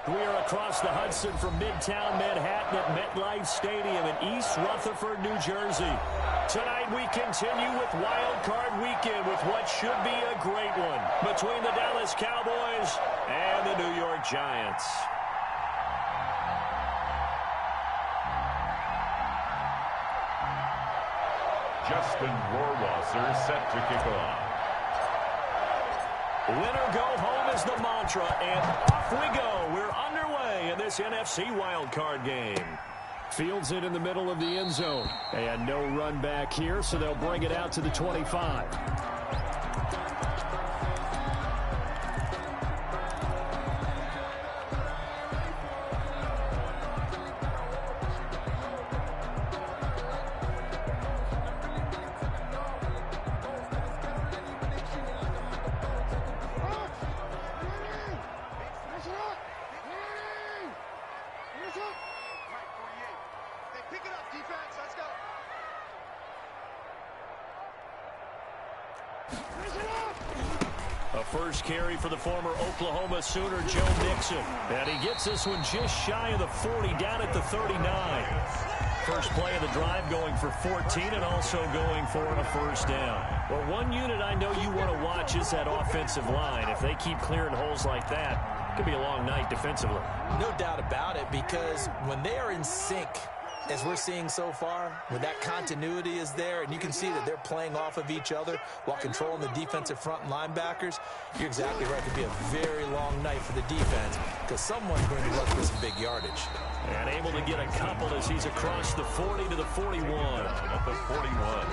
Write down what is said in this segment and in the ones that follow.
We are across the Hudson from Midtown Manhattan at MetLife Stadium in East Rutherford, New Jersey. Tonight we continue with Wildcard Weekend with what should be a great one between the Dallas Cowboys and the New York Giants. Justin Rohrwasser set to kick off. Winner go home is the mantra, and off we go. We're underway in this NFC wildcard game. Fields it in the middle of the end zone. And no run back here, so they'll bring it out to the 25. A first carry for the former Oklahoma Sooner, Joe Mixon. And he gets this one just shy of the 40, down at the 39. First play of the drive going for 14 and also going for a first down. Well, one unit I know you want to watch is that offensive line. If they keep clearing holes like that, it could be a long night defensively. No doubt about it, because when they are in sync, as we're seeing so far, when that continuity is there, and you can see that they're playing off of each other while controlling the defensive front and linebackers, you're exactly right. It could be a very long night for the defense because someone's going to rush with some big yardage. And able to get a couple as he's across the 40 to the 41. At the 41.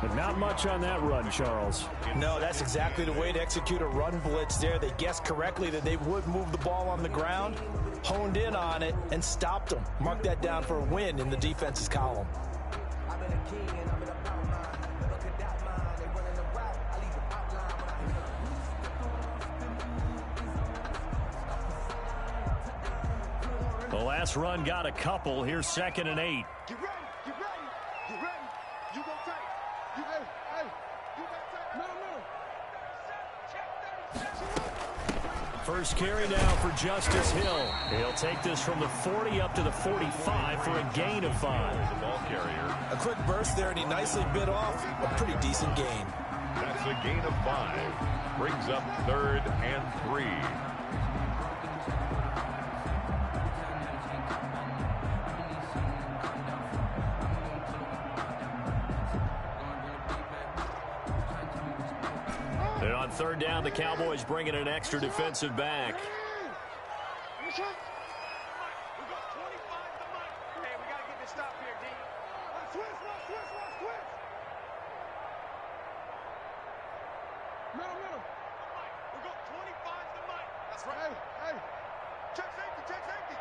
But not much on that run, Charles. No, that's exactly the way to execute a run blitz there. They guessed correctly that they would move the ball on the ground, honed in on it, and stopped them. Mark that down for a win in the defense's column. The last run got a couple. Here's 2nd and 8. Get ready, get ready, get ready. You go tight. You go, hey, you go tight. No. First carry now for Justice Hill. He'll take this from the 40 up to the 45 for a gain of 5. The ball carrier. A quick burst there, and he nicely bit off a pretty decent gain. That's a gain of 5. Brings up 3rd and 3. And on 3rd down, the Cowboys bring in an extra defensive back. We got 25 to Mike. Hey, we got to get this stop here, D. Switch. Middle. Mike, we got 25 to Mike. That's right. Hey. Check safety.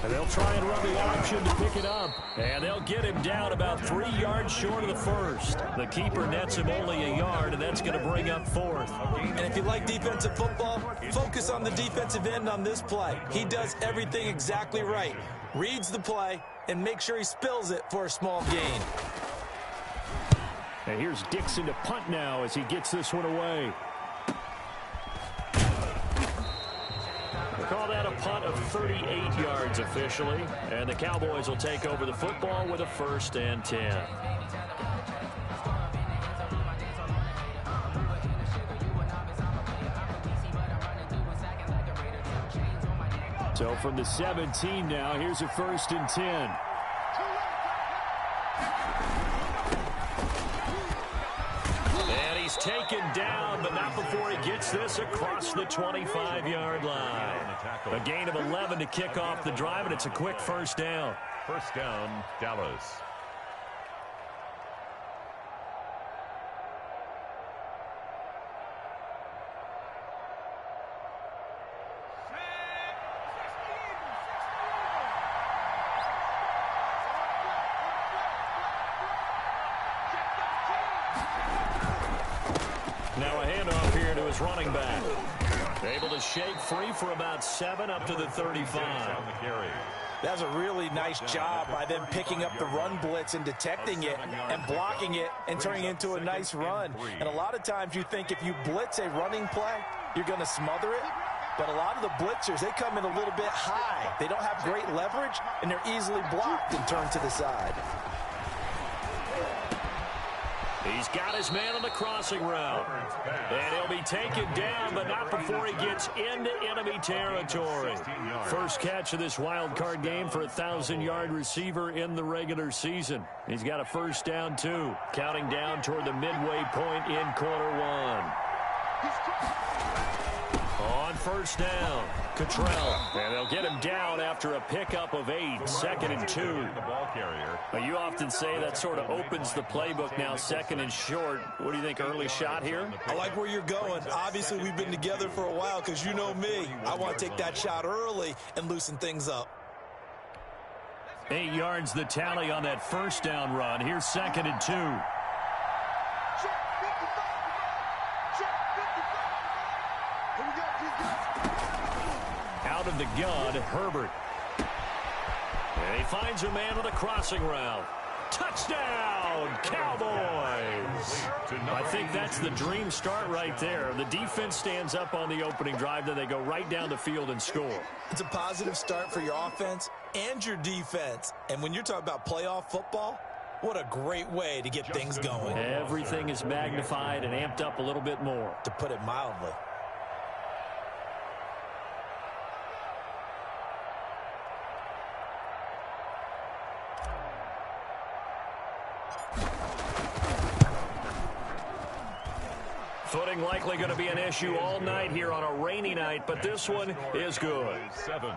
And they'll try and run the option to pick it up. And they'll get him down about 3 yards short of the first. The keeper nets him only a yard, and that's going to bring up 4th. And if you like defensive football, focus on the defensive end on this play. He does everything exactly right. Reads the play and make sure he spills it for a small gain. And here's Dixon to punt now as he gets this one away. Call that a punt of 38 yards officially. And the Cowboys will take over the football with a 1st and 10. So from the 17 now, here's a 1st and 10. And he's taken down, but not before he gets this across the 25-yard line. A gain of 11 to kick off the drive, and it's a quick 1st down. 1st down, Dallas. Now a handoff here to his running back. Able to shake free for about 7 up to the 35. That's a really nice job by them picking up the run blitz and detecting it and blocking it and turning it into a nice run. And a lot of times you think if you blitz a running play, you're going to smother it. But a lot of the blitzers, they come in a little bit high. They don't have great leverage, and they're easily blocked and turned to the side. He's got his man on the crossing route. And he'll be taken down, but not before he gets into enemy territory. First catch of this wild card game for a 1,000-yard receiver in the regular season. He's got a first down, too. Counting down toward the midway point in quarter one. On first down, Cottrell. And they'll get him down after a pickup of 8, 2nd and 2. The ball carrier. You often say that sort of opens the playbook now, 2nd and short. What do you think, early shot here? I like where you're going. Obviously, we've been together for a while because you know me. I want to take that shot early and loosen things up. 8 yards the tally on that first down run. Here's 2nd and 2. Out of the gun, Herbert. And he finds a man on the crossing route. Touchdown, Cowboys! I think that's the dream start right there. The defense stands up on the opening drive, then they go right down the field and score. It's a positive start for your offense and your defense. And when you're talking about playoff football, what a great way to get things going. Everything is magnified and amped up a little bit more. To put it mildly. Footing likely going to be an issue all night here on a rainy night, but this one is good. 7,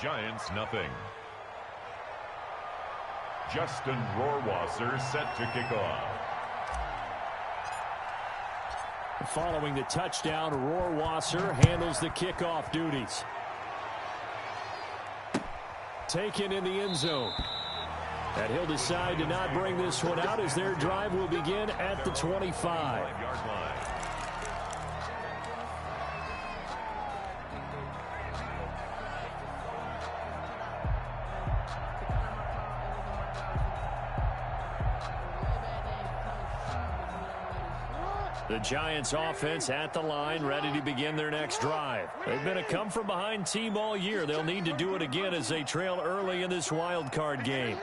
Giants nothing. Justin Rohrwasser set to kick off. Following the touchdown, Rohrwasser handles the kickoff duties. Taken in the end zone. And he'll decide to not bring this one out as their drive will begin at the 25. The Giants offense at the line, ready to begin their next drive. They've been a come-from-behind team all year. They'll need to do it again as they trail early in this wild card game.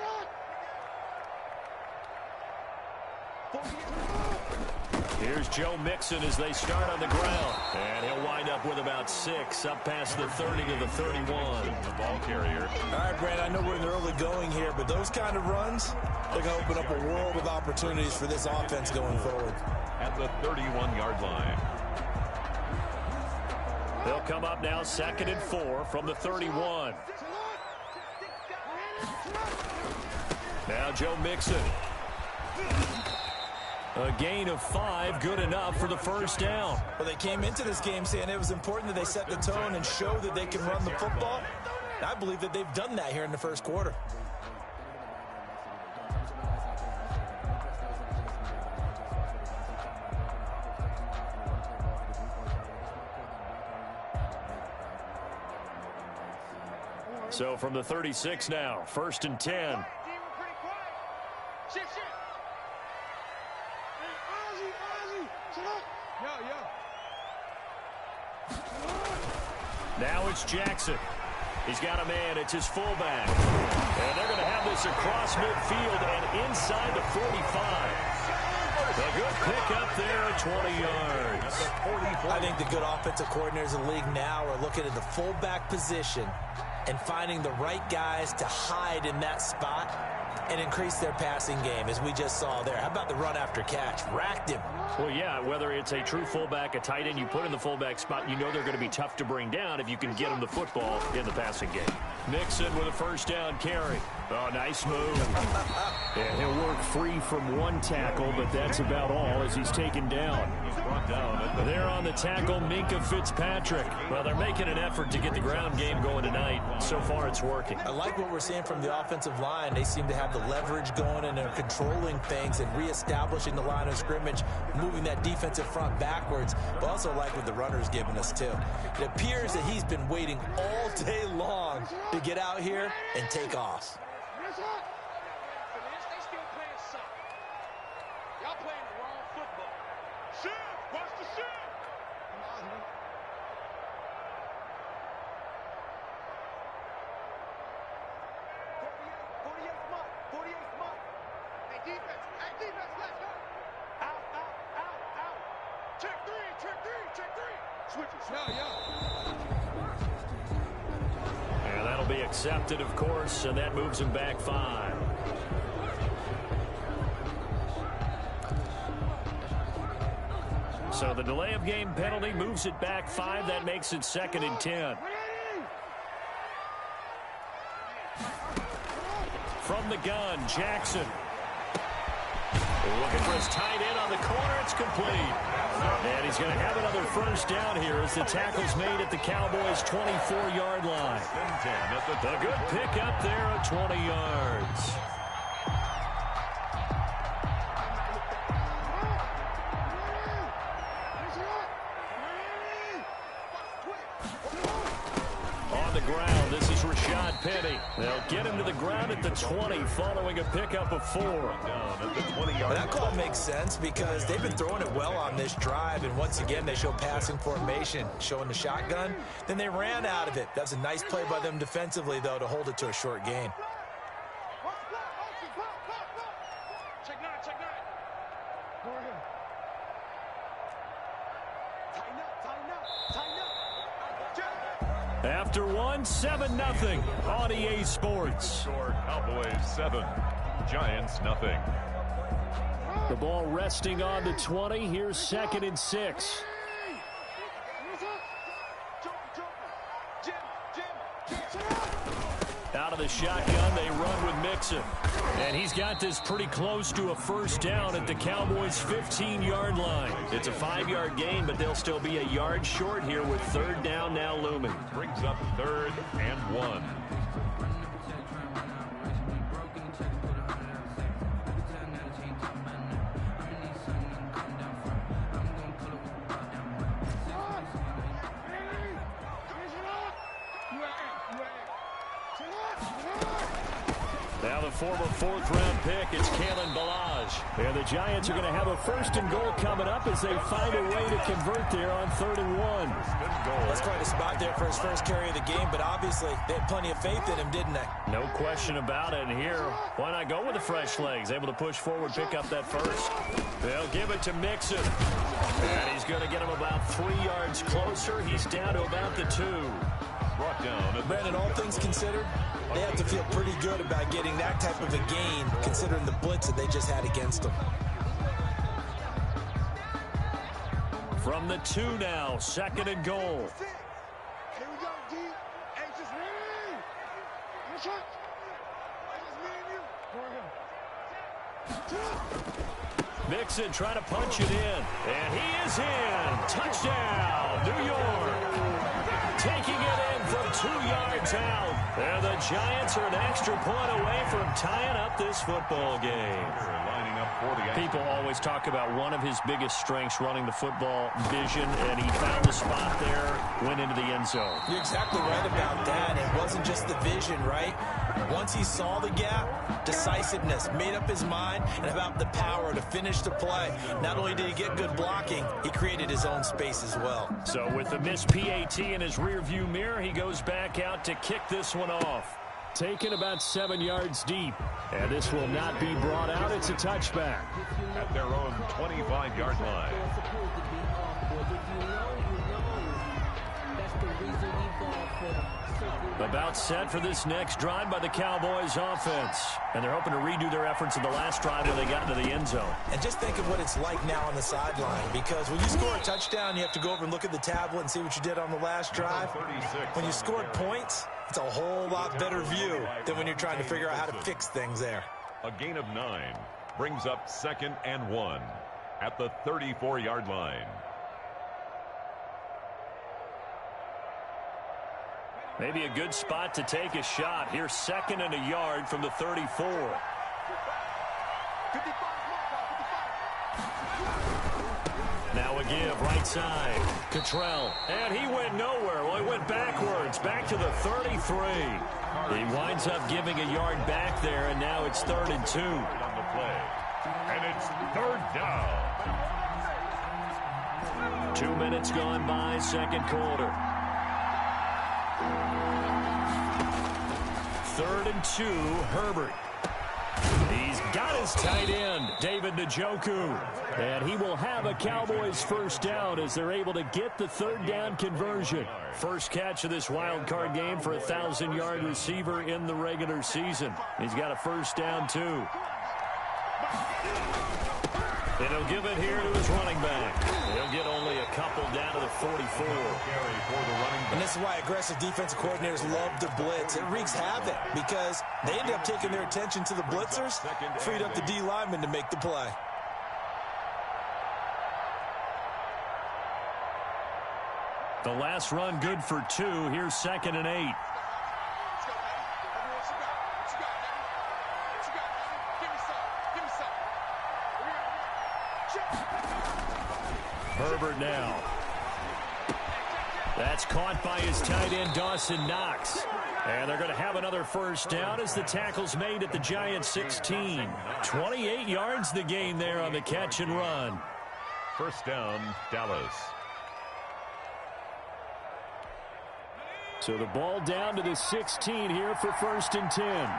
Here's Joe Mixon as they start on the ground. And he'll wind up with about 6, up past the 30 to the 31. The ball carrier. All right, Brad, I know we're in the early going here, but those kind of runs, they're going to open up a world of opportunities for this offense going forward. At the 31-yard line. They'll come up now 2nd and 4 from the 31. Now Joe Mixon. A gain of 5, good enough for the first down. Well, they came into this game saying it was important that they set the tone and show that they can run the football. And I believe that they've done that here in the first quarter. So from the 36 now, 1st and 10. Now it's Jackson. He's got a man. It's his fullback. And they're going to have this across midfield and inside the 45. A good pick up there at 20 yards. I think the good offensive coordinators in the league now are looking at the fullback position and finding the right guys to hide in that spot and increase their passing game, as we just saw there. How about the run after catch? Racked him. Well, yeah, whether it's a true fullback, a tight end you put in the fullback spot, you know they're going to be tough to bring down if you can get them the football in the passing game. Nixon with a first down carry. Oh, nice move. And he'll work free from one tackle, but that's about all as he's taken down. There on the tackle, Minkah Fitzpatrick. Well, they're making an effort to get the ground game going tonight. So far, it's working. I like what we're seeing from the offensive line. They seem to have the leverage going, and they're controlling things and reestablishing the line of scrimmage, moving that defensive front backwards, but also like what the runner's giving us, too. It appears that he's been waiting all day long to get out here and take off. defense, let's go. Out, out, out, out. Check three, check three, check three. Switch it. And that'll be accepted, of course, and that moves him back 5. So the delay of game penalty moves it back 5. That makes it 2nd and 10. From the gun, Jackson. Looking for his tight end on the corner. It's complete. And he's going to have another first down here as the tackle's made at the Cowboys' 24-yard line. A good pick up there at 20 yards. On the ground, this is Rashad Penny. They'll get him to the ground at the 20 following a pickup of 4. Down at the 20-yard That call makes sense because they've been throwing it well on this drive, and once again they show passing formation, showing the shotgun. Then they ran out of it. That was a nice play by them defensively, though, to hold it to a short gain. Check 9, check 9. Go ahead. Tighten up, tighten up, tighten up. After 1, 7-0 on EA Sports. score, Cowboys 7, Giants nothing. The ball resting on the 20. Here's 2nd and 6. Out of the shotgun, they run with Mixon. And he's got this pretty close to a first down at the Cowboys' 15-yard line. It's a 5-yard gain, but they'll still be a yard short here with 3rd down now looming. Brings up 3rd and 1. Now the former 4th-round pick, it's Kalen Ballage. And the Giants are going to have a 1st and goal coming up as they find a way to convert there on 3rd and 1. That's quite a spot there for his first carry of the game, but obviously they had plenty of faith in him, didn't they? No question about it. And here, why not go with the fresh legs? Able to push forward, pick up that first. They'll give it to Mixon. And he's going to get him about 3 yards closer. He's down to about the 2. Brought down. Brandon, all things considered, they have to feel pretty good about getting that type of a gain, considering the blitz that they just had against them. From the 2 now, 2nd and goal. Here we go, D. Hey, just me. Hey, just me and you. Go ahead. Mixon trying to punch it in. And he is in. Touchdown, New York. Taking it in from 2 yards out. And the Giants are an extra point away from tying up this football game. Lining up for the People always talk about one of his biggest strengths, running the football, vision, and he found the spot there, went into the end zone. You're exactly right about that. It wasn't just the vision, right? Once he saw the gap, decisiveness, made up his mind, and about the power to finish the play. Not only did he get good blocking, he created his own space as well. So with the missed PAT in his rearview mirror, he goes back out to kick this one off. Taken about 7 yards deep. And this will not be brought out. It's a touchback. at their own 25-yard line. About set for this next drive by the Cowboys offense. And they're hoping to redo their efforts in the last drive when they got into the end zone. And just think of what it's like now on the sideline, because when you score a touchdown, you have to go over and look at the tablet and see what you did on the last drive. When you scored points, it's a whole lot better view than when you're trying to figure out how to fix things there. A gain of 9 brings up 2nd and 1 at the 34-yard line. Maybe a good spot to take a shot. Here's 2nd and a yard from the 34. Now a give, right side. Cottrell, and he went nowhere. Well, he went backwards, back to the 33. He winds up giving a yard back there, and now it's 3rd and 2. On the play. And it's 3rd down. 2 minutes gone by, second quarter. 3rd and 2, Herbert. He's got his tight end, David Njoku. And he will have a Cowboys first down as they're able to get the third down conversion. First catch of this wild card game for a 1,000-yard receiver in the regular season. He's got a first down, too. And he'll give it here to his running back. He'll get only a couple down to the 44. And this is why aggressive defensive coordinators love to blitz. It wreaks havoc because they end up taking their attention to the blitzers, freed up the D lineman to make the play. The last run good for 2. Here's 2nd and 8. Herbert now. That's caught by his tight end, Dawson Knox. And they're going to have another first down as the tackle's made at the Giants' 16. 28 yards the gain there on the catch and run. First down, Dallas. So the ball down to the 16 here for 1st and 10.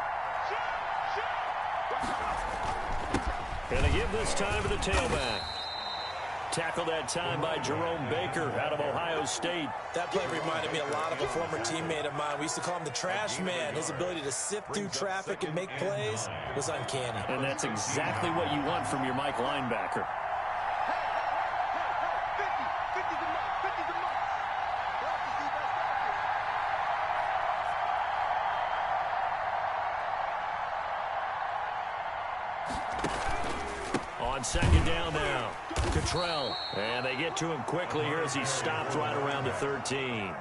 And they give this time to the tailback. Tackled that time by Jerome Baker out of Ohio State. That play reminded me a lot of a former teammate of mine. We used to call him the trash man. His ability to sift through traffic and make plays was uncanny. And that's exactly what you want from your Mike linebacker. On 2nd down now, Cottrell. And they get to him quickly here as he stops right around the 13.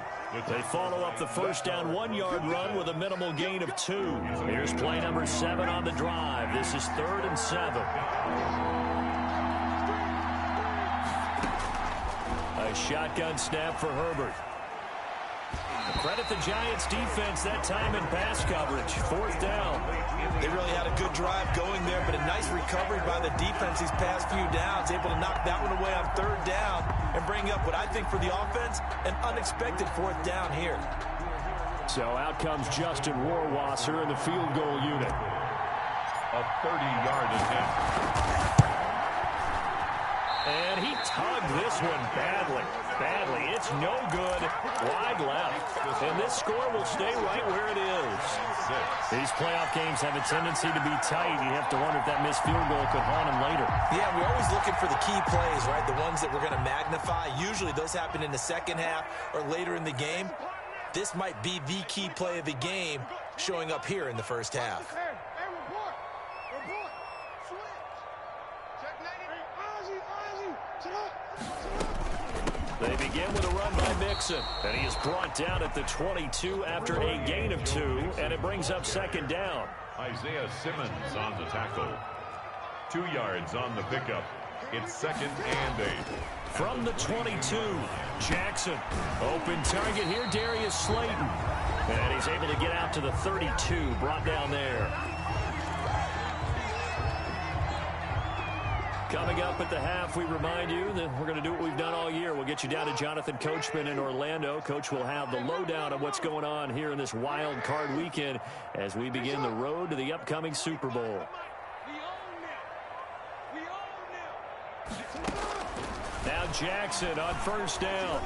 They follow up the first down 1-yard run with a minimal gain of 2. Here's play number 7 on the drive. This is 3rd and 7. A shotgun snap for Herbert. Credit the Giants defense that time in pass coverage. 4th down. They really had a good drive going there, but a nice recovery by the defense these past few downs. Able to knock that one away on 3rd down and bring up what I think for the offense, an unexpected 4th down here. So out comes Justin Rohrwasser in the field goal unit. A 30-yard attempt. And he tugged this one badly. It's no good. Wide left. And this score will stay right where it is. These playoff games have a tendency to be tight. You have to wonder if that missed field goal could haunt him later. Yeah, we're always looking for the key plays, right? The ones that we're going to magnify. Usually those happen in the second half or later in the game. This might be the key play of the game showing up here in the first half. They begin with a run by Mixon, and he is brought down at the 22 after a gain of 2, and it brings up 2nd down. Isaiah Simmons on the tackle. 2 yards on the pickup. It's 2nd and 8. From the 22, Jackson. Open target here, Darius Slayton. And he's able to get out to the 32, brought down there. Coming up at the half, we remind you that we're going to do what we've done all year. We'll get you down to Jonathan Coachman in Orlando. Coach will have the lowdown of what's going on here in this wild card weekend as we begin the road to the upcoming Super Bowl. Now Jackson on 1st down.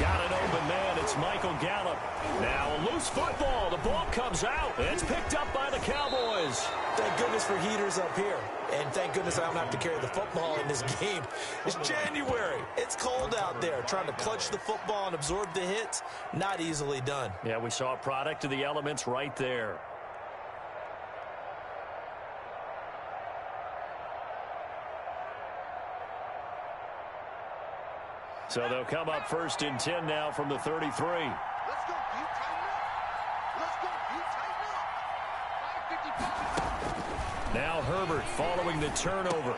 Got an open man. It's Michael Gallup. Now a loose football. The ball comes out. It's picked up by the Cowboys. Thank goodness for heaters up here. And thank goodness I don't have to carry the football in this game. It's January. It's cold out there. Trying to clutch the football and absorb the hits, not easily done. Yeah, we saw a product of the elements right there. So they'll come up 1st and 10 now from the 33. Let's go, D. Tighten up. Let's go, D. Tighten up. Now Herbert following the turnover.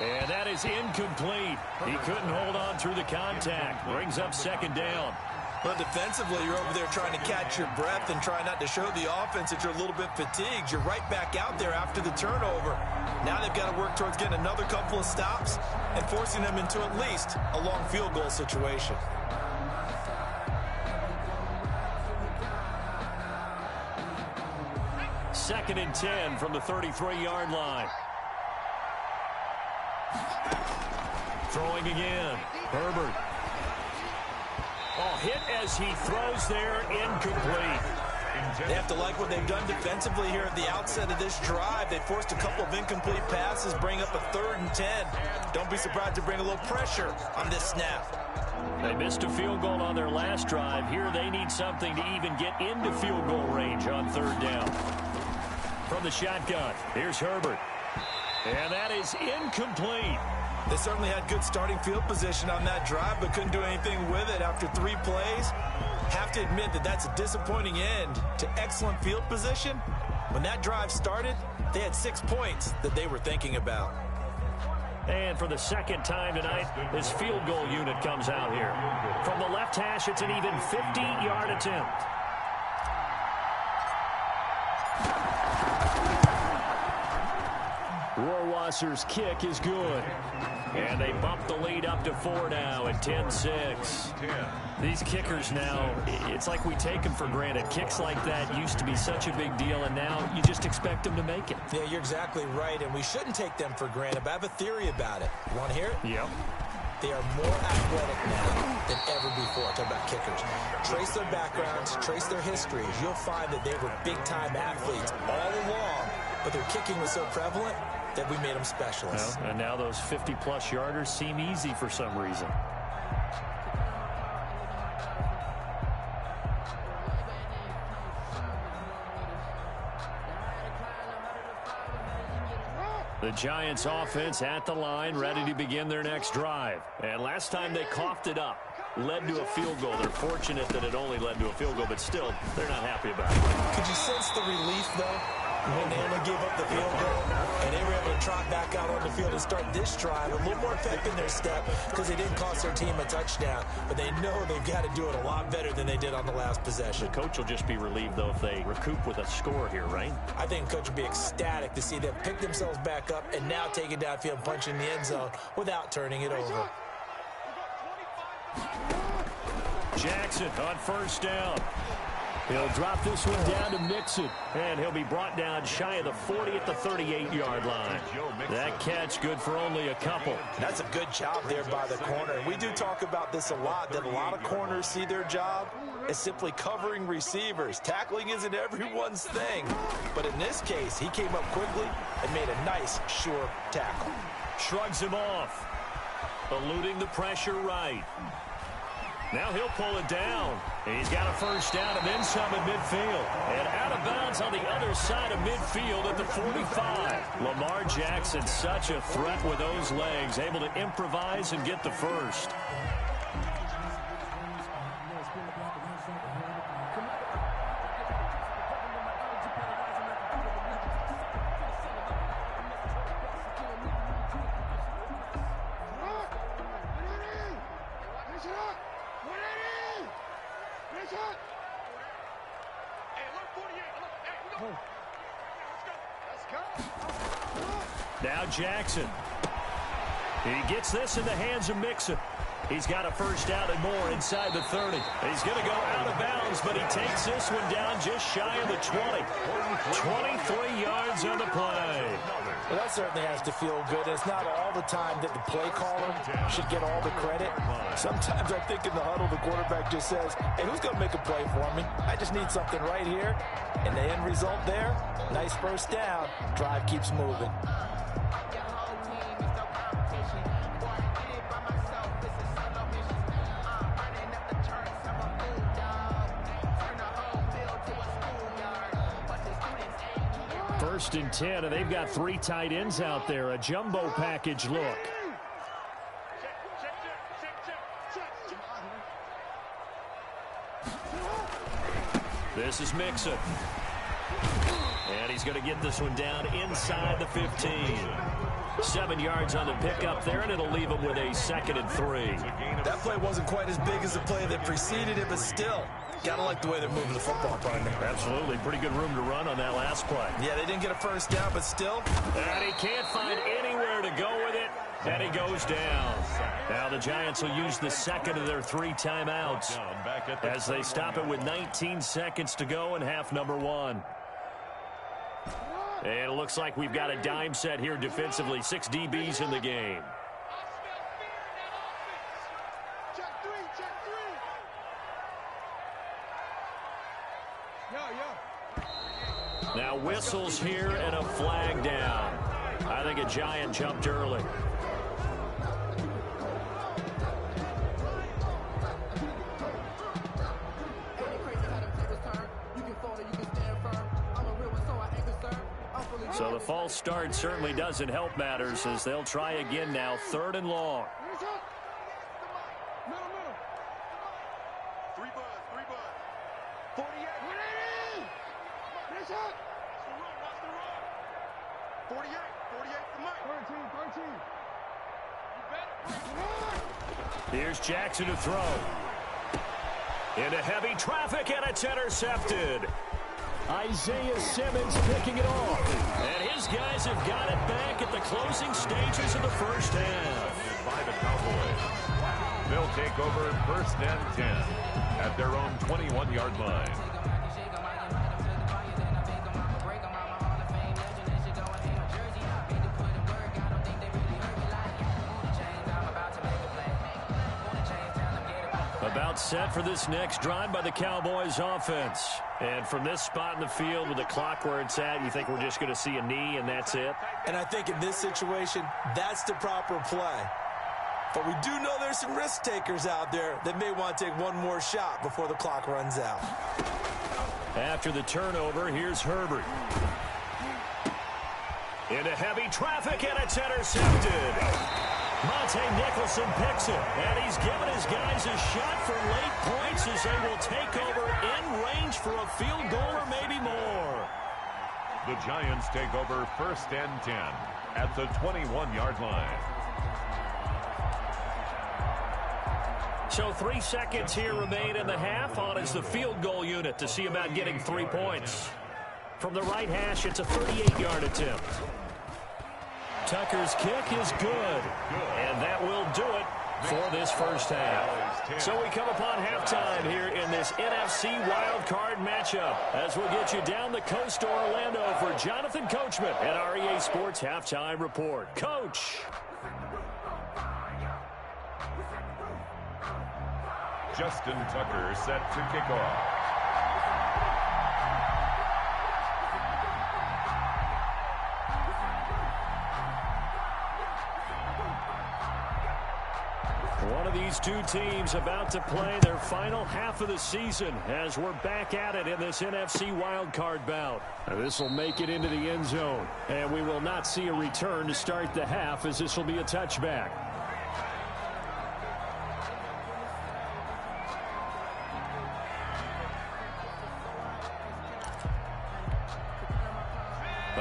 And that is incomplete. He couldn't hold on through the contact. Brings up 2nd down. But defensively, you're over there trying to catch your breath and try not to show the offense that you're a little bit fatigued. You're right back out there after the turnover. Now they've got to work towards getting another couple of stops and forcing them into at least a long field goal situation. 2nd and 10 from the 33-yard line. Throwing again. Herbert. Oh, hit as he throws there, incomplete. They have to like what they've done defensively here at the outset of this drive. They forced a couple of incomplete passes, bring up a 3rd and 10. Don't be surprised to bring a little pressure on this snap. They missed a field goal on their last drive. Here they need something to even get into field goal range on 3rd down. From the shotgun, here's Herbert. And that is incomplete. They certainly had good starting field position on that drive, but couldn't do anything with it after 3 plays. Have to admit that that's a disappointing end to excellent field position. When that drive started, they had 6 points that they were thinking about. And for the 2nd time tonight, this field goal unit comes out here. From the left hash, it's an even 50-yard attempt. Rohrwasser's kick is good. And they bump the lead up to 4 now at 10-6. These kickers now, it's like we take them for granted. Kicks like that used to be such a big deal, and now you just expect them to make it. Yeah, you're exactly right, and we shouldn't take them for granted, but I have a theory about it. You want to hear it? Yep. They are more athletic now than ever before. Talk about kickers. Trace their backgrounds, trace their histories. You'll find that they were big-time athletes all along, but their kicking was so prevalent that we made them specialists. Well, and now those 50-plus yarders seem easy for some reason. The Giants offense at the line, ready to begin their next drive. And last time they coughed it up, led to a field goal. They're fortunate that it only led to a field goal, but still, they're not happy about it. Could you sense the relief, though, when they only gave up the field goal and they were able to trot back out on the field and start this drive? A little more pep in their step because they didn't cost their team a touchdown, but they know they've got to do it a lot better than they did on the last possession. The coach will just be relieved, though, if they recoup with a score here, right? I think the coach will be ecstatic to see them pick themselves back up and now take it downfield and punch in the end zone without turning it over. Jackson on 1st down. He'll drop this one down to Mixon, and he'll be brought down shy of the 40 at the 38-yard line. That catch good for only a couple. That's a good job there by the corner. We do talk about this a lot, that a lot of corners see their job as simply covering receivers. Tackling isn't everyone's thing, but in this case, he came up quickly and made a nice, sure tackle. Shrugs him off, eluding the pressure right. Now he'll pull it down. He's got a 1st down and then some at midfield. And out of bounds on the other side of midfield at the 45. Lamar Jackson, such a threat with those legs, able to improvise and get the 1st. Now Jackson. He gets this in the hands of Mixon. He's got a 1st down and more inside the 30. He's going to go out of bounds, but he takes this one down just shy of the 20. 23 yards on the play. Well, that certainly has to feel good. It's not all the time that the play caller should get all the credit. Sometimes I think in the huddle, the quarterback just says, hey, who's going to make a play for me? I just need something right here. And the end result there, nice 1st down. Drive keeps moving. First and 10, and they've got 3 tight ends out there. A jumbo package look. This is Mixon. And he's going to get this one down inside the 15. 7 yards on the pickup there, and it'll leave him with a 2nd and 3. That play wasn't quite as big as the play that preceded it, but still, gotta like the way they're moving the football, partner. Absolutely. Pretty good room to run on that last play. Yeah, they didn't get a 1st down, but still. And he can't find anywhere to go with it, and he goes down. Now the Giants will use the 2nd of their 3 timeouts as they stop it with 19 seconds to go in half number 1. And it looks like we've got a dime set here defensively. 6 DBs in the game. Now whistles here and a flag down. I think a Giant jumped early. So the false start certainly doesn't help matters as they'll try again now. 3rd and long. Here's Jackson to throw. Into heavy traffic, and it's intercepted. Isaiah Simmons picking it off. And his guys have got it back at the closing stages of the first half. By the Cowboys. They'll take over 1st and 10 at their own 21-yard line. About set for this next drive by the Cowboys offense. And from this spot in the field with the clock where it's at, you think we're just going to see a knee and that's it? And I think in this situation, that's the proper play. But we do know there's some risk takers out there that may want to take one more shot before the clock runs out. After the turnover, here's Herbert. Into heavy traffic, and it's intercepted. Monte Nicholson picks it, and he's given his guys a shot for late points as they will take over in range for a field goal or maybe more. The Giants take over 1st and 10 at the 21-yard line. So 3 seconds here remain in the half. On is the field goal unit to see about getting 3 points. From the right hash, it's a 38-yard attempt. Tucker's kick is good, and that will do it for this first half. So we come upon halftime here in this NFC wildcard matchup as we'll get you down the coast to Orlando for Jonathan Coachman at REA Sports Halftime Report. Coach. Justin Tucker set to kick off. One of these two teams about to play their final half of the season as we're back at it in this NFC wildcard bout. This will make it into the end zone, and we will not see a return to start the half as this will be a touchback.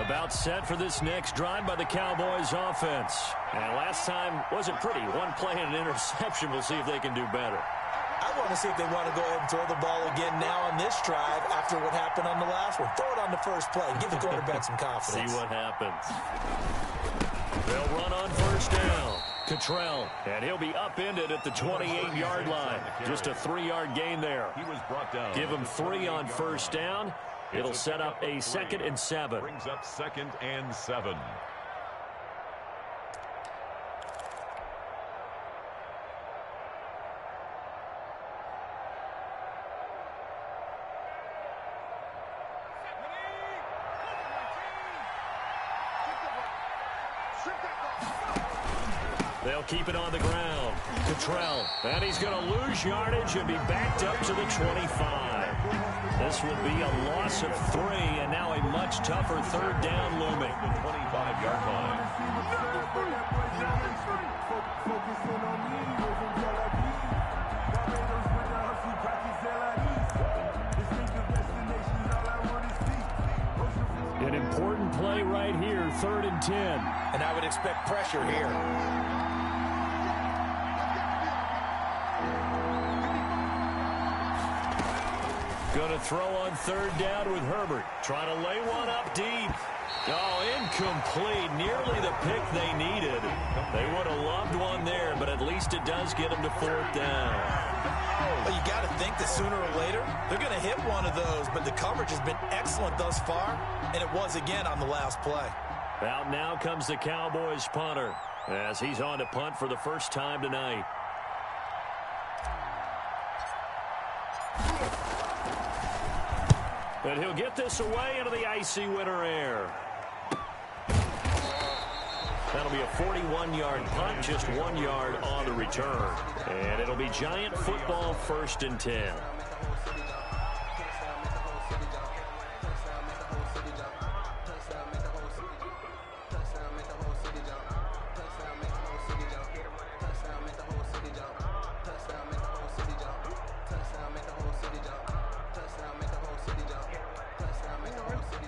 About set for this next drive by the Cowboys offense. And last time wasn't pretty. One play and an interception. We'll see if they can do better. I want to see if they want to go ahead and throw the ball again now on this drive after what happened on the last one. Throw it on the first play. Give the quarterback some confidence. See what happens. They'll run on first down. Cottrell, and he'll be upended at the 28-yard line. Just a 3-yard gain there. He was brought down. Give him 3 on first down. It'll set up a 2nd and 7. Brings up 2nd and 7. They'll keep it on the ground. Cottrell, and he's going to lose yardage and be backed up to the 25. This will be a loss of 3, and now a much tougher 3rd down looming. The 25-yard line. An important play right here, 3rd and 10. And I would expect pressure here. Going to throw on 3rd down with Herbert. Trying to lay one up deep. Oh, incomplete. Nearly the pick they needed. They would have loved one there, but at least it does get them to 4th down. Well, you got to think that sooner or later, they're going to hit one of those, but the coverage has been excellent thus far, and it was again on the last play. Out now comes the Cowboys punter as he's on to punt for the first time tonight. And he'll get this away into the icy winter air. That'll be a 41-yard punt, just 1 yard on the return. And it'll be Giant football, 1st and 10.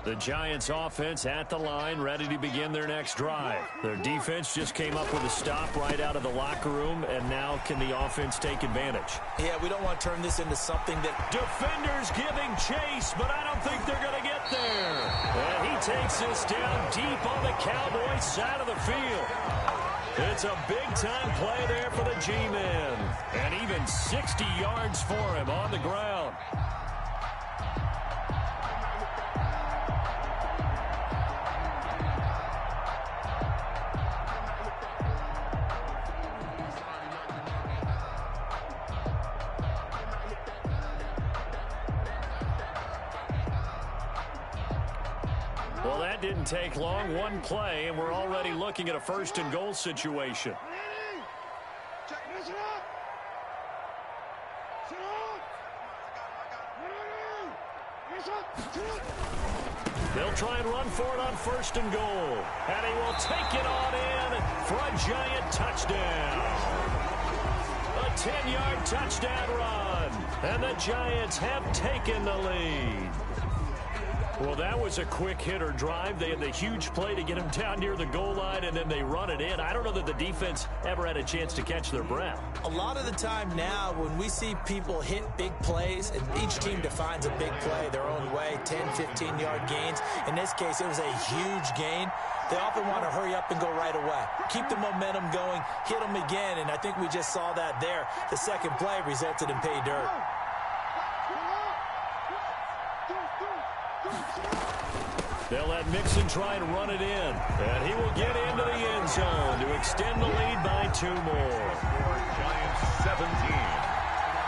The Giants offense at the line, ready to begin their next drive. Their defense just came up with a stop right out of the locker room, and now can the offense take advantage? Yeah, we don't want to turn this into something that... Defenders giving chase, but I don't think they're going to get there. And he takes this down deep on the Cowboys side of the field. It's a big-time play there for the G-men. And even 60 yards for him on the ground. Well, that didn't take long. One play, and we're already looking at a 1st and goal situation. They'll try and run for it on 1st and goal. And he will take it on in for a Giant touchdown. A 10-yard touchdown run. And the Giants have taken the lead. Well, that was a quick hitter drive. They had the huge play to get him down near the goal line, and then they run it in. I don't know that the defense ever had a chance to catch their breath. A lot of the time now, when we see people hit big plays, and each team defines a big play their own way, 10, 15-yard gains. In this case, it was a huge gain. They often want to hurry up and go right away. Keep the momentum going, hit them again, and I think we just saw that there. The second play resulted in pay dirt. They'll let Mixon try and run it in. And he will get into the end zone to extend the lead by 2 more. Giants 17.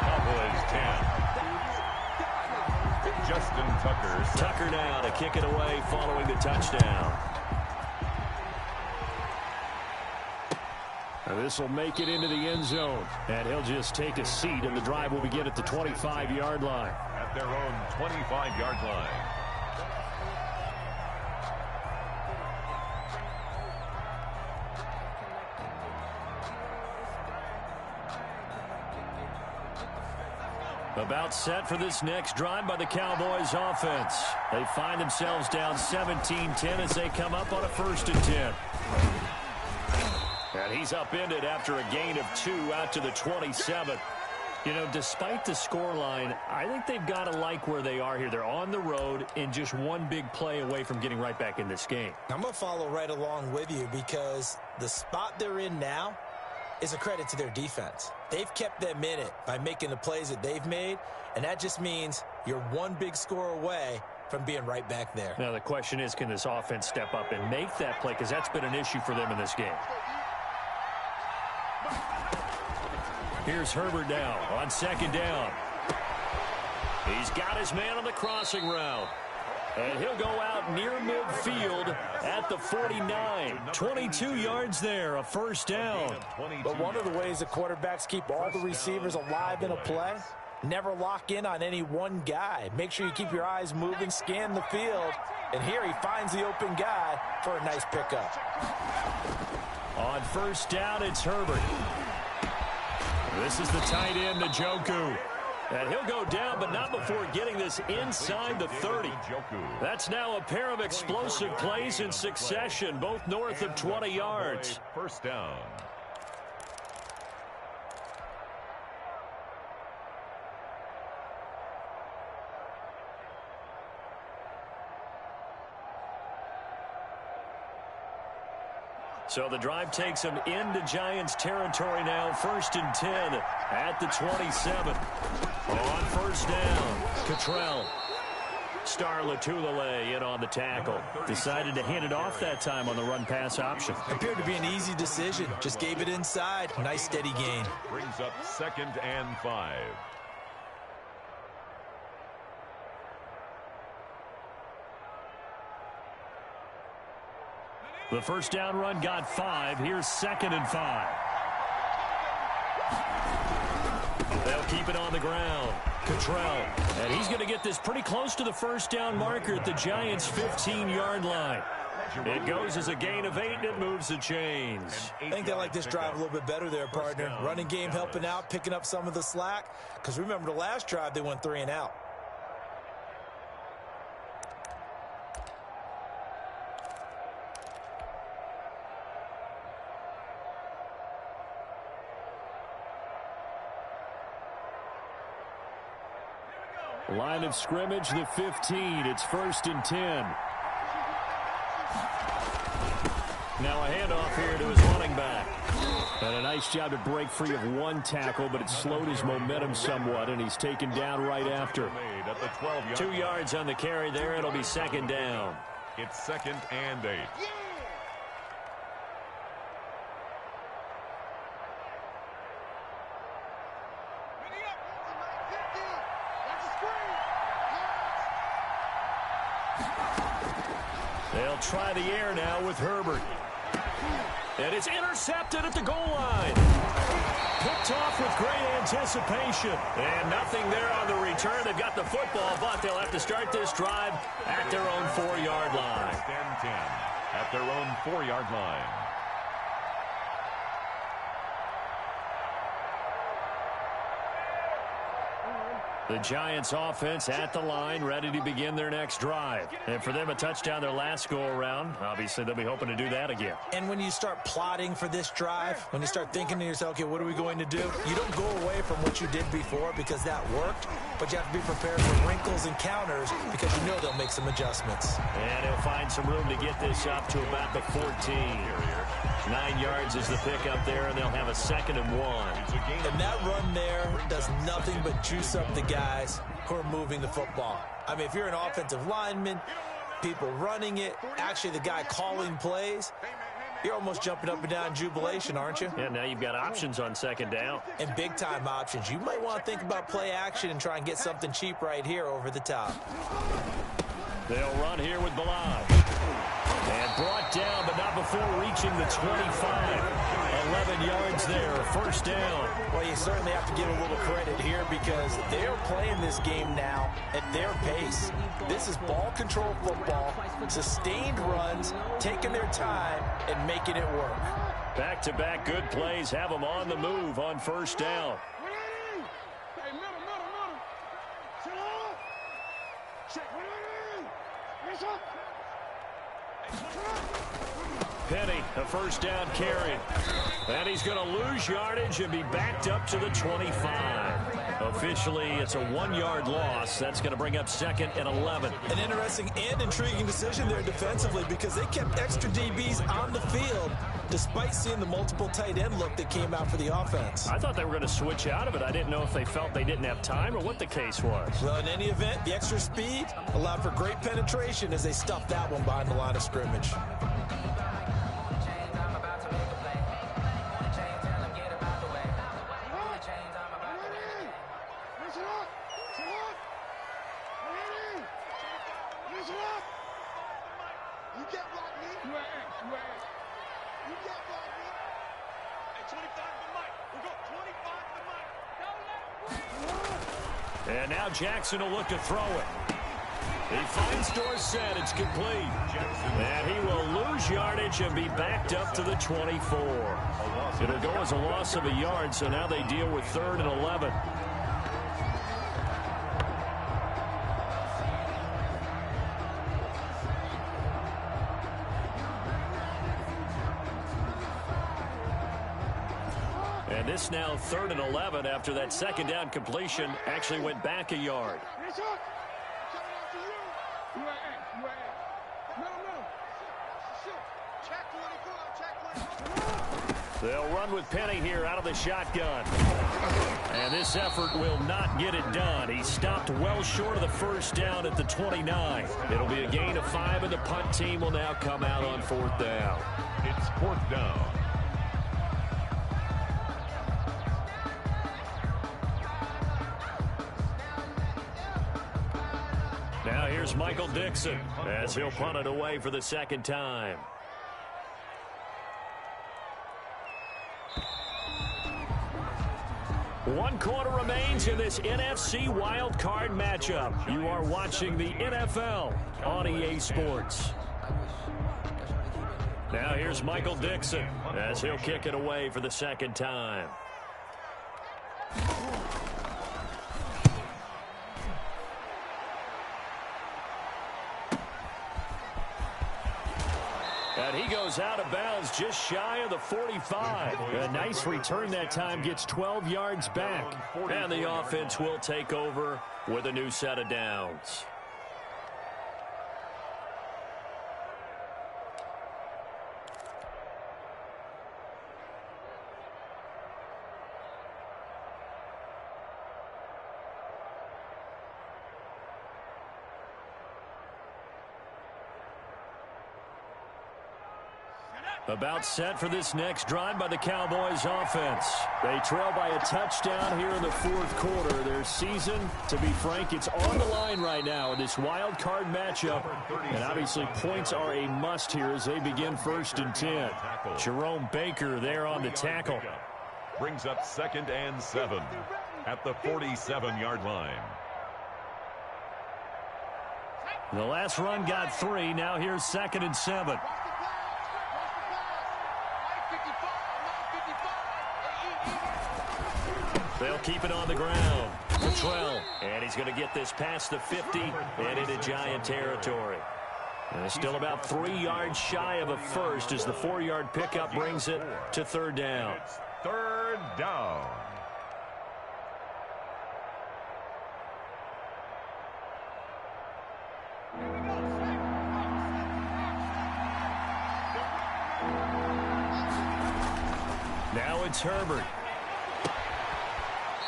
Cowboys 10. Justin Tucker. Tucker now to kick it away following the touchdown. This will make it into the end zone. And he'll just take a seat, and the drive will begin at the 25-yard line. At their own 25-yard line. About set for this next drive by the Cowboys offense. They find themselves down 17-10 as they come up on a 1st and 10. And he's upended after a gain of 2 out to the 27. You know, despite the scoreline, I think they've got to like where they are here. They're on the road and just one big play away from getting right back in this game. I'm going to follow right along with you because the spot they're in now is a credit to their defense. They've kept them in it by making the plays that they've made, and that just means you're one big score away from being right back there. Now, the question is, can this offense step up and make that play? Because that's been an issue for them in this game. Here's Herbert now on 2nd down. He's got his man on the crossing route. And he'll go out near midfield at the 49. 22 yards there, a 1st down. But one of the ways the quarterbacks keep all the receivers alive in a play, never lock in on any one guy. Make sure you keep your eyes moving, scan the field. And here he finds the open guy for a nice pickup. On 1st down, it's Herbert. This is the tight end, Njoku. And he'll go down, but not before getting this inside the 30. That's now a pair of explosive plays in succession, both north of 20 yards. 1st down. So the drive takes them into Giants territory now. 1st and 10 at the 27. On first down, Cottrell. Star Latulele in on the tackle. Decided to hand it off that time on the run-pass option. Appeared to be an easy decision. Just gave it inside. Nice steady gain. Brings up 2nd and 5. The first down run got 5. Here's 2nd and 5. They'll keep it on the ground. Cottrell. And he's going to get this pretty close to the first down marker at the Giants' 15-yard line. It goes as a gain of 8, and it moves the chains. I think they like this drive a little bit better there, partner. Running game helping out, picking up some of the slack. Because remember, the last drive, they went 3 and out. Line of scrimmage, the 15. It's 1st and 10. Now a handoff here to his running back. And a nice job to break free of one tackle, but it slowed his momentum somewhat, and he's taken down right after. 2 yards on the carry there. It'll be 2nd down. It's 2nd and 8. They'll try the air now with Herbert. And it's intercepted at the goal line. Picked off with great anticipation. And nothing there on the return. They've got the football, but they'll have to start this drive at their own 4-yard line. 10 at their own 4-yard line. The Giants offense at the line, ready to begin their next drive. And for them, a touchdown their last go-around. Obviously, they'll be hoping to do that again. And when you start plotting for this drive, when you start thinking to yourself, okay, what are we going to do? You don't go away from what you did before because that worked, but you have to be prepared for wrinkles and counters because you know they'll make some adjustments. And he'll find some room to get this up to about the 14. 9 yards is the pickup there, and they'll have a 2nd and 1. And that run there does nothing but juice up the guys who are moving the football. I mean, if you're an offensive lineman, people running it, actually the guy calling plays, you're almost jumping up and down in jubilation, aren't you? Yeah, now you've got options on 2nd down. And big-time options. You might want to think about play action and try and get something cheap right here over the top. They'll run here with Balaj. And brought down, but not before reaching the 25. 11 yards there, 1st down. Well, you certainly have to give a little credit here because they're playing this game now at their pace. This is ball control football, sustained runs, taking their time, and making it work. Back-to-back good plays have them on the move on 1st down. Penny, a 1st down carry. And he's going to lose yardage and be backed up to the 25. Officially, it's a 1-yard loss. That's going to bring up 2nd and 11. An interesting and intriguing decision there defensively because they kept extra DBs on the field despite seeing the multiple tight end look that came out for the offense. I thought they were going to switch out of it. I didn't know if they felt they didn't have time or what the case was. Well, in any event, the extra speed allowed for great penetration as they stuffed that one behind the line of scrimmage. And now Jackson will look to throw it. He finds Dorsett. It's complete. And he will lose yardage and be backed up to the 24. It'll go as a loss of a yard, so now they deal with 3rd and 11. And this now 3rd and 11 after that 2nd down completion actually went back a yard. Check 24, check 24. They'll run with Penny here out of the shotgun. And this effort will not get it done. He stopped well short of the first down at the 29. It'll be a gain of 5, and the punt team will now come out on 4th down. It's 4th down. Now here's Michael Dixon as he'll punt it away for the second time. One quarter remains in this NFC wildcard matchup. You are watching the NFL on EA Sports. Now here's Michael Dixon as he'll kick it away for the second time. And he goes out of bounds just shy of the 45. A nice return that time, gets 12 yards back. And the offense will take over with a new set of downs. About set for this next drive by the Cowboys offense. They trail by a touchdown here in the 4th quarter. Their season, to be frank, it's on the line right now in this wild card matchup. And obviously points are a must here as they begin 1st and 10. Jerome Baker there on the tackle. Brings up 2nd and 7 at the 47-yard line. The last run got 3. Now here's 2nd and 7. They'll keep it on the ground. Cottrell, and he's going to get this past the 50 and into Giant territory. And still about 3 yards shy of a first as the 4-yard pickup brings it to 3rd down. It's 3rd down. Now it's Herbert.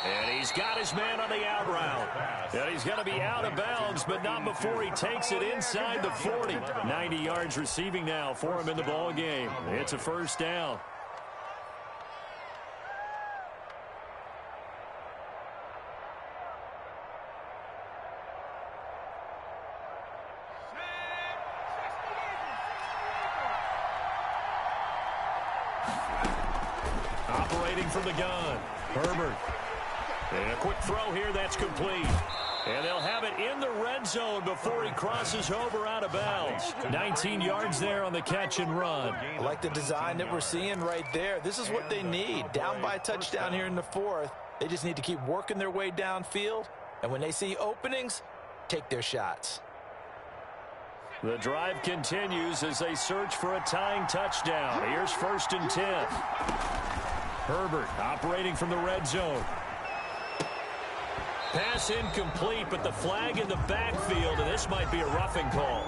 And he's got his man on the out route. And he's going to be out of bounds, but not before he takes it inside the 40. 90 yards receiving now for him in the ball game. It's a 1st down. Operating from the gun, Herbert. And a quick throw here, that's complete. And they'll have it in the red zone before he crosses over out of bounds. 19 yards there on the catch and run. I like the design that we're seeing right there. This is what they need. Down by a touchdown here in the 4th. They just need to keep working their way downfield. And when they see openings, take their shots. The drive continues as they search for a tying touchdown. Here's 1st and 10. Herbert operating from the red zone. Pass incomplete, but the flag in the backfield, and this might be a roughing call.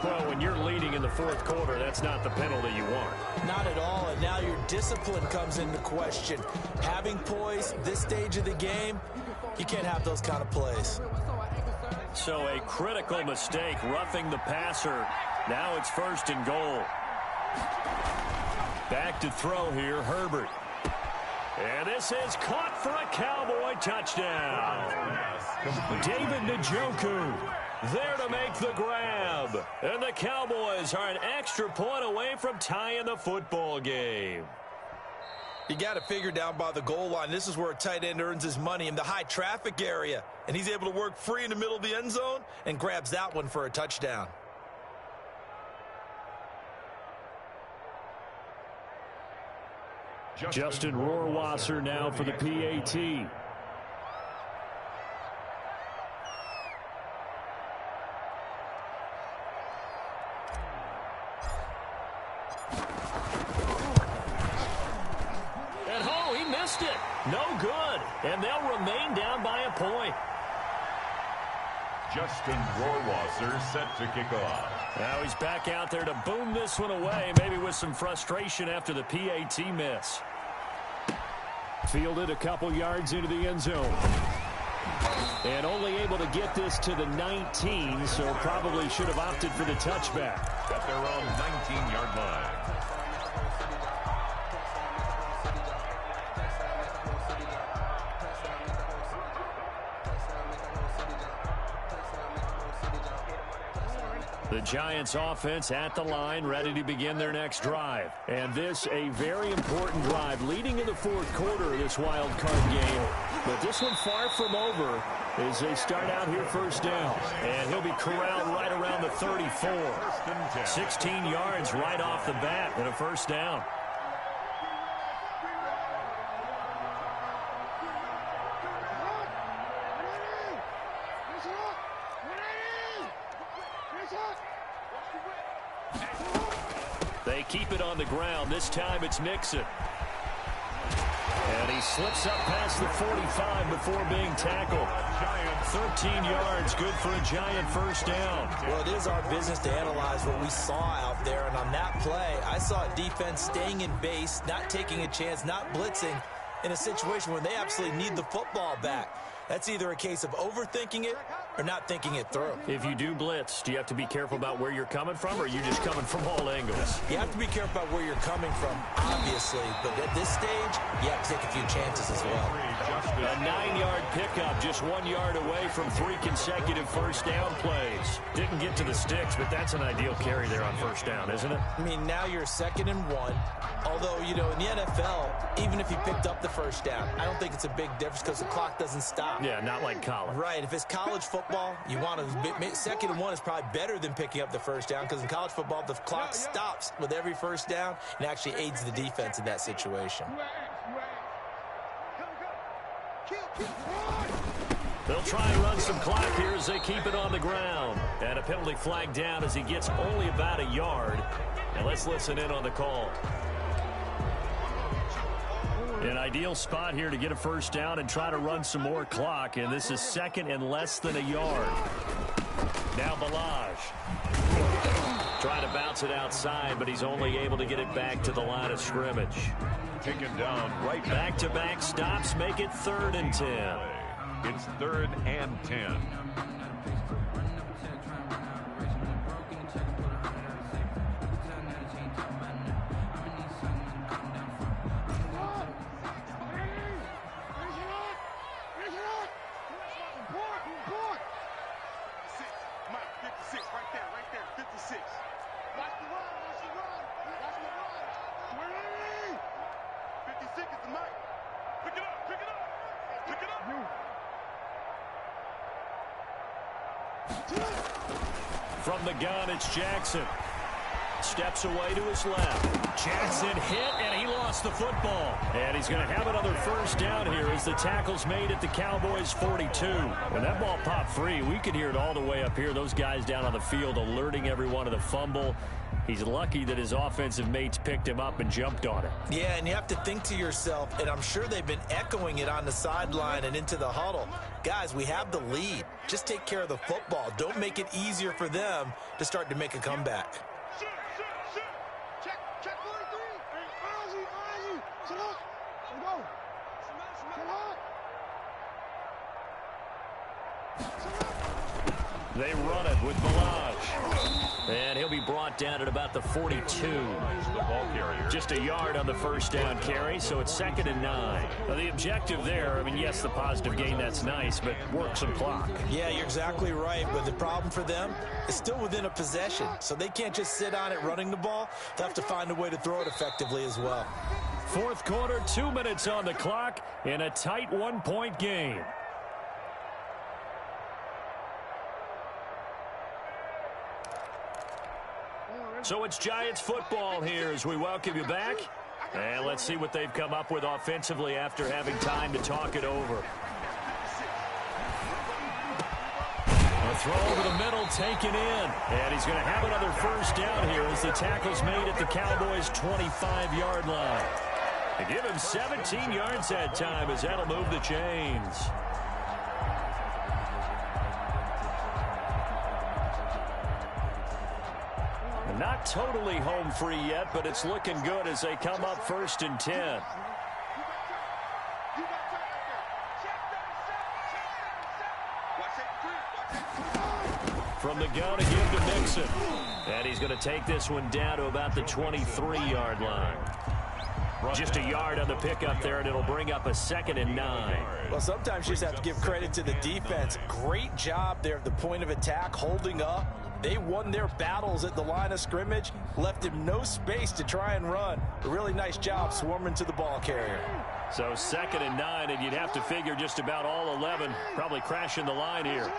Well, when you're leading in the 4th quarter, that's not the penalty you want. Not at all, and now your discipline comes into question. Having poise this stage of the game, you can't have those kind of plays. So a critical mistake, roughing the passer. Now it's 1st and goal. Back to throw here, Herbert. And this is caught for a Cowboy touchdown. David Njoku there to make the grab. And the Cowboys are an extra point away from tying the football game. You got to figure down by the goal line. This is where a tight end earns his money, in the high traffic area. And he's able to work free in the middle of the end zone and grabs that one for a touchdown. Justin Rohrwasser now for the PAT. And oh, he missed it. No good. And they'll remain down by a point. Justin Rohrwasser set to kick off. Now he's back out there to boom this one away, maybe with some frustration after the PAT miss. Fielded a couple yards into the end zone. And only able to get this to the 19, so probably should have opted for the touchback. At their own 19-yard line. The Giants offense at the line, ready to begin their next drive. And this, a very important drive leading in the fourth quarter of this wild card game. But this one far from over as they start out here first down. And he'll be corralled right around the 34. 16 yards right off the bat and a first down. They keep it on the ground. This time it's Nixon. And he slips up past the 45 before being tackled. 13 yards, good for a Giant first down. Well, it is our business to analyze what we saw out there. And on that play, I saw a defense staying in base, not taking a chance, not blitzing in a situation where they absolutely need the football back. That's either a case of overthinking it or not thinking it through. If you do blitz, do you have to be careful about where you're coming from, or are you just coming from all angles? You have to be careful about where you're coming from, obviously. But at this stage, you have to take a few chances as well. A 9-yard pickup, just 1 yard away from 3 consecutive first down plays. Didn't get to the sticks, but that's an ideal carry there on first down, isn't it? I mean, now you're 2nd and 1. Although, you know, in the NFL, even if you picked up the first down, I don't think it's a big difference because the clock doesn't stop. Yeah, not like college. Right. If it's college football, you want to 2nd and 1 is probably better than picking up the first down because in college football, the clock stops with every first down and actually aids the defense in that situation. They'll try and run some clock here as they keep it on the ground. And a penalty flag down as he gets only about a yard. And let's listen in on the call. An ideal spot here to get a first down and try to run some more clock. And this is 2nd and less than a yard. Now Balaj. Trying to bounce it outside, but he's only able to get it back to the line of scrimmage. Taken down right back-to-back stops make it 3rd and 10. It's 3rd and 10. From the gun, it's Jackson. Steps away to his left. Jackson hit, and he lost the football. And he's going to have another first down here as the tackle's made at the Cowboys' 42. When that ball popped free, we could hear it all the way up here. Those guys down on the field alerting everyone of the fumble. He's lucky that his offensive mates picked him up and jumped on it. Yeah, and you have to think to yourself, and I'm sure they've been echoing it on the sideline and into the huddle. Guys, we have the lead. Just take care of the football. Don't make it easier for them to start to make a comeback. Check 43. Ozzy. Salute. Let's go. They run it with Balaj. And he'll be brought down at about the 42. The ball carrier. Just a yard on the first down carry, so it's 2nd and 9. Now, the objective there, I mean, yes, the positive gain, that's nice, but work some clock. Yeah, you're exactly right, but the problem for them is still within a possession, so they can't just sit on it running the ball. They have to find a way to throw it effectively as well. Fourth quarter, 2 minutes on the clock in a tight 1-point game. So it's Giants football here as we welcome you back. And let's see what they've come up with offensively after having time to talk it over. A throw over the middle taken in. And he's going to have another first down here as the tackle's made at the Cowboys' 25-yard line. They give him 17 yards that time as that'll move the chains. Not totally home free yet, but it's looking good as they come up 1st and 10. From the gun again to Mixon. And he's going to take this one down to about the 23-yard line. Just a yard on the pickup there, and it'll bring up a 2nd and 9. Well, sometimes you just have to give credit to the defense. Great job there at the point of attack, holding up. They won their battles at the line of scrimmage, left him no space to try and run. A really nice job swarming to the ball carrier. So 2nd and 9, and you'd have to figure just about all 11 probably crashing the line here.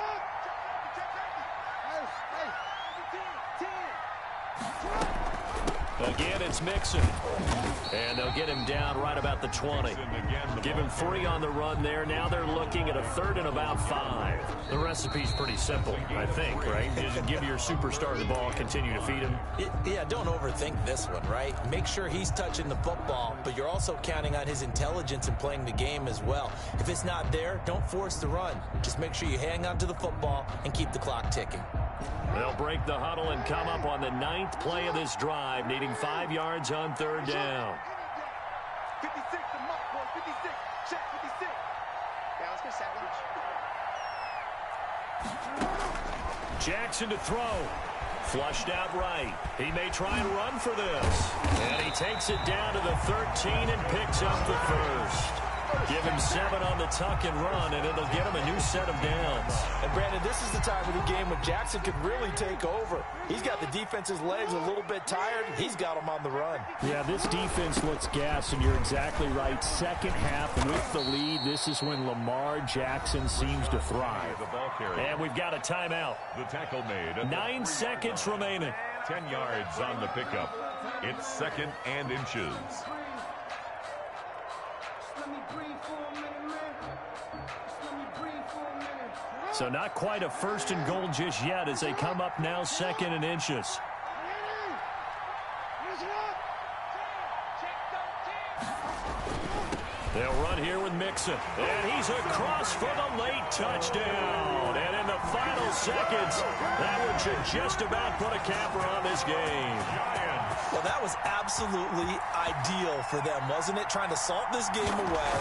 Again, it's Mixon. And they'll get him down right about the 20. Give him 3 on the run there. Now they're looking at a 3rd and about 5. The recipe's pretty simple, I think, right? Just give your superstar the ball, continue to feed him. Yeah, don't overthink this one, right? Make sure he's touching the football, but you're also counting on his intelligence in playing the game as well. If it's not there, don't force the run. Just make sure you hang on to the football and keep the clock ticking. They'll break the huddle and come up on the 9th play of this drive, needing 5 yards on 3rd down. 56, the mark, boys. 56. Check 56. Yeah, let's go set. Jackson to throw. Flushed out right. He may try and run for this. And he takes it down to the 13 and picks up the 1st. Give him 7 on the tuck and run, and it'll get him a new set of downs. And, Brandon, this is the time of the game when Jackson could really take over. He's got the defense's legs a little bit tired. He's got them on the run. Yeah, this defense looks gassed, and you're exactly right. Second half with the lead, this is when Lamar Jackson seems to thrive. And we've got a timeout. The tackle made. 9 seconds remaining. 10 yards on the pickup. It's 2nd and inches. So not quite a 1st and goal just yet as they come up now 2nd and inches. They'll run here with Mixon. And he's across for the late touchdown. And in the final seconds, that one should just about put a capper on this game. Well, that was absolutely ideal for them, wasn't it? Trying to salt this game away.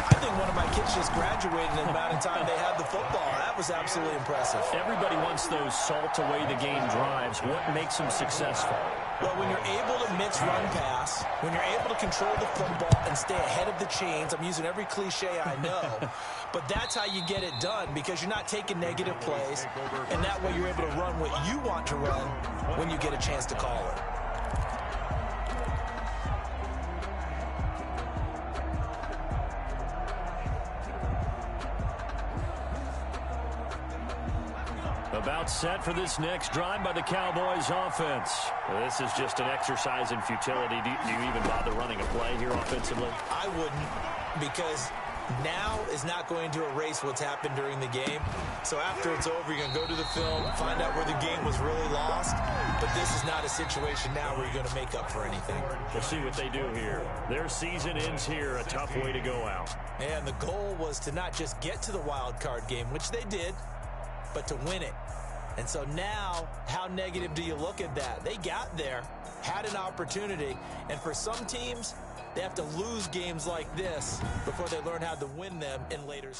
I think one of my kids just graduated in the amount of time they had the football. That was absolutely impressive. Everybody wants those salt away the game drives. What makes them successful? Well, when you're able to mix run pass, when you're able to control the football and stay ahead of the chains, I'm using every cliche I know, but that's how you get it done because you're not taking negative plays, and that way you're able to run what you want to run when you get a chance to call it. About set for this next drive by the Cowboys offense. Well, this is just an exercise in futility. Do you even bother running a play here offensively? I wouldn't, because now is not going to erase what's happened during the game. So after it's over, you're going to go to the film, find out where the game was really lost. But this is not a situation now where you're going to make up for anything. We'll see what they do here. Their season ends here, a tough way to go out. And the goal was to not just get to the wild card game, which they did, but to win it. And so now, how negative do you look at that? They got there, had an opportunity, and for some teams, they have to lose games like this before they learn how to win them in later seasons.